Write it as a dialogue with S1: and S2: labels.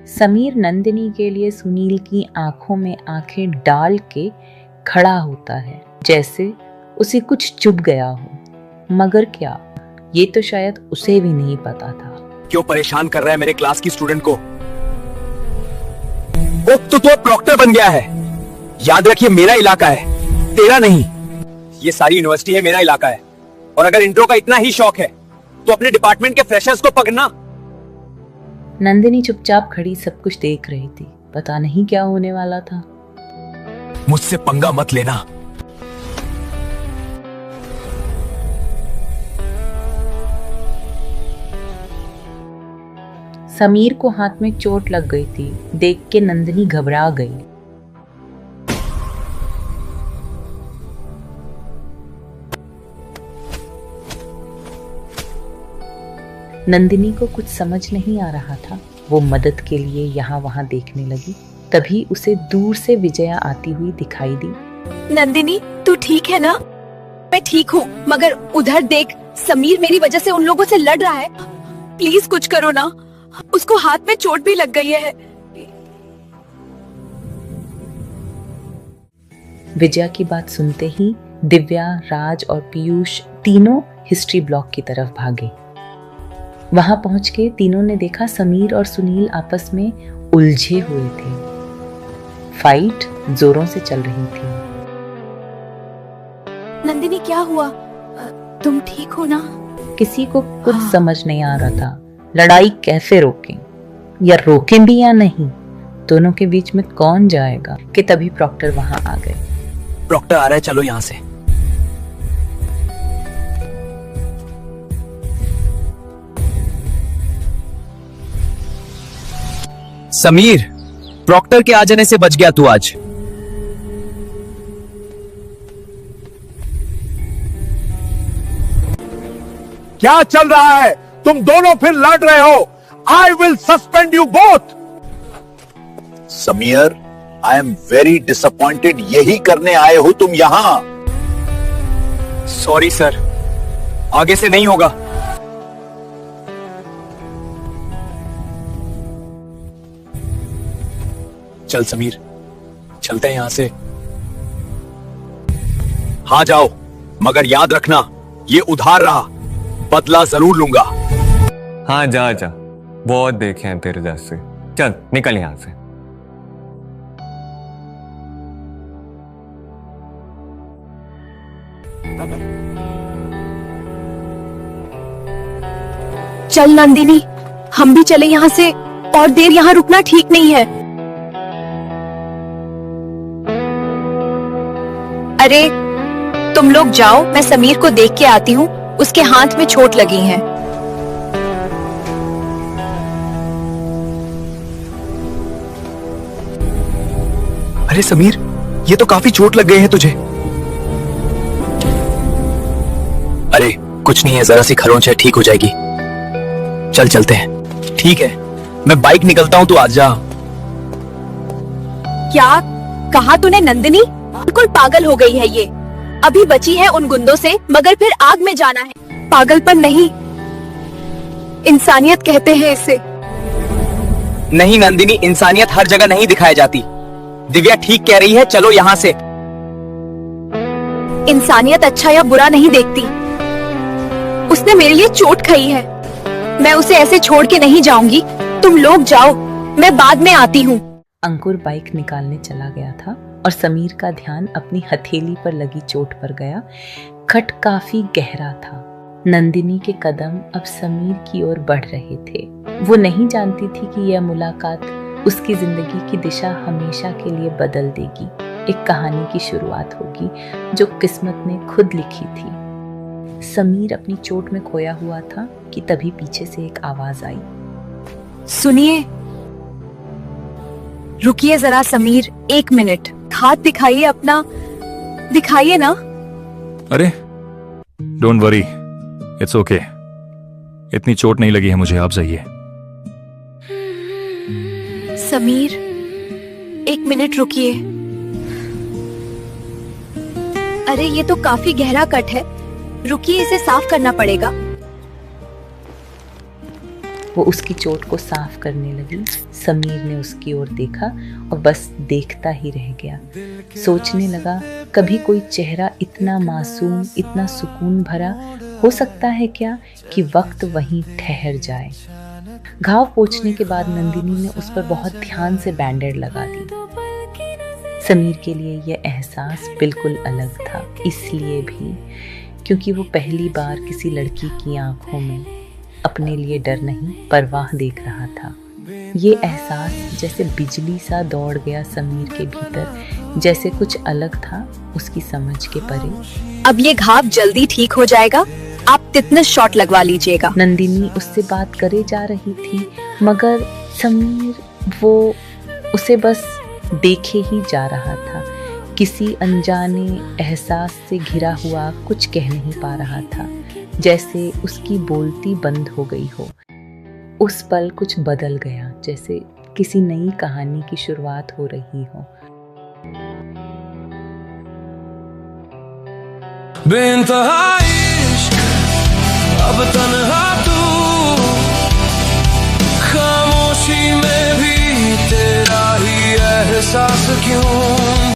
S1: समीर नंदिनी के लिए सुनील की आंखों में आंखें डाल के खड़ा होता है, जैसे उसे कुछ चुभ गया हो। मगर क्या, ये तो शायद उसे भी नहीं पता था।
S2: क्यों परेशान कर रहा है मेरे क्लास की स्टूडेंट को? वो तो प्रॉक्टर बन गया है। याद रखिए, मेरा इलाका है, तेरा नहीं। ये सारी यूनिवर्सिटी है, मेरा इलाका है। और अगर इंट्रो का इतना ही शौक है तो अपने डिपार्टमेंट के फ्रेशर्स को पकड़ना।
S1: नंदिनी चुपचाप खड़ी सब कुछ देख रही थी। पता नहीं क्या होने वाला था।
S2: मुझसे पंगा मत लेना।
S1: समीर को हाथ में चोट लग गई थी। देख के नंदिनी घबरा गई। नंदिनी को कुछ समझ नहीं आ रहा था। वो मदद के लिए यहाँ वहाँ देखने लगी। तभी उसे दूर से विजया आती हुई दिखाई दी।
S3: नंदिनी, तू ठीक है ना? मैं ठीक हूँ, मगर उधर देख, समीर मेरी वजह से उन लोगों से लड़ रहा है। प्लीज कुछ करो ना, उसको हाथ में चोट भी लग गई है।
S1: विजया की बात सुनते ही दिव्या, राज और पीयूष तीनों हिस्ट्री ब्लॉक की तरफ भागे। वहां पहुंच के तीनों ने देखा समीर और सुनील आपस में उलझे हुए थे। फाइट जोरों से चल रही थी।
S3: नंदिनी, क्या हुआ? तुम ठीक हो ना?
S1: किसी को कुछ समझ नहीं आ रहा था। लड़ाई कैसे रोकें, या रोकें भी या नहीं, दोनों के बीच में कौन जाएगा। कि तभी प्रॉक्टर वहां आ गए।
S2: प्रॉक्टर आ रहा है, चलो यहां से। समीर, प्रॉक्टर के आ जाने से बच गया तू आज।
S4: क्या चल रहा है? तुम दोनों फिर लड़ रहे हो। I will suspend you both.
S5: Sameer, I am very disappointed. यही करने आए हो तुम यहां?
S2: सॉरी सर, आगे से नहीं होगा। चल समीर, चलते हैं यहां से।
S5: हाँ जाओ, मगर याद रखना, ये उधार रहा, बदला जरूर लूंगा।
S6: हाँ जा जा, बहुत देखे हैं तेरे जैसे। चल निकल यहां से।
S3: चल नंदिनी, हम भी चले यहाँ से। और देर यहाँ रुकना ठीक नहीं है। अरे तुम लोग जाओ, मैं समीर को देख के आती हूँ। उसके हाथ में चोट लगी है।
S2: अरे समीर, ये तो काफी चोट लग गए हैं तुझे। अरे कुछ नहीं है, जरा सी खरोंच है, ठीक हो जाएगी। चल चलते हैं। ठीक है, मैं बाइक निकलता हूँ, तू आ जा।
S3: क्या कहा तूने नंदिनी? बिल्कुल पागल हो गई है ये। अभी बची है उन गुंडों से, मगर फिर आग में जाना है। पागलपन नहीं, इंसानियत कहते हैं इसे।
S2: नहीं नंदिनी, इंसानियत हर जगह नहीं दिखाई जाती। दिव्या ठीक कह रही है, चलो यहाँ से।
S3: इंसानियत अच्छा या बुरा नहीं देखती। उसने मेरे लिए चोट खाई है, मैं उसे ऐसे छोड़ के नहीं जाऊंगी। तुम लोग जाओ, मैं बाद में आती हूँ।
S1: अंकुर बाइक निकालने चला गया था और समीर का ध्यान अपनी हथेली पर लगी चोट पर गया। खट काफी गहरा था। नंदिनी के कदम अब समीर की ओर बढ़ रहे थे। वो नहीं जानती थी कि यह मुलाकात उसकी जिंदगी की दिशा हमेशा के लिए बदल देगी। एक कहानी की शुरुआत होगी जो किस्मत ने खुद लिखी थी। समीर अपनी चोट में खोया हुआ था कि तभी पीछे से एक आवाज आई।
S3: सुनिए, रुकिए जरा समीर, 1 मिनट। हाथ दिखाइए अपना, दिखाइए ना।
S7: अरे डोंट वरी, इट्स ओके। इतनी चोट नहीं लगी है मुझे, आप जाइए।
S3: समीर, 1 मिनट रुकिए। अरे ये तो काफी गहरा कट है, रुकिए, इसे साफ करना पड़ेगा।
S1: वो उसकी चोट को साफ करने लगी। समीर ने उसकी ओर देखा और बस देखता ही रह गया। सोचने लगा, कभी कोई चेहरा इतना मासूम, इतना सुकून भरा हो सकता है क्या कि वक्त वहीं ठहर जाए। घाव पोंछने के बाद नंदिनी ने उस पर बहुत ध्यान से बैंडेड लगा दी। समीर के लिए यह एहसास बिल्कुल अलग था, इसलिए भी क्योंकि वो पहली बार किसी लड़की की आंखों में अपने लिए डर नहीं, परवाह देख रहा था। ये एहसास जैसे बिजली सा दौड़ गया समीर के भीतर, जैसे कुछ अलग था उसकी समझ के परे।
S3: अब ये घाव जल्दी ठीक हो जाएगा, आप टिटनस शॉट लगवा लीजिएगा।
S1: नंदिनी उससे बात करे जा रही थी, मगर समीर वो उसे बस देखे ही जा रहा था। किसी अनजाने एहसास से घिरा हुआ कुछ कह नहीं पा रहा था, जैसे उसकी बोलती बंद हो गई हो। उस पल कुछ बदल गया, जैसे किसी नई कहानी की शुरुआत हो रही हो।
S8: बेइंतहा इश्क, अब तन्हा तू, खामोशी में भी तेरा ही एहसास क्यों।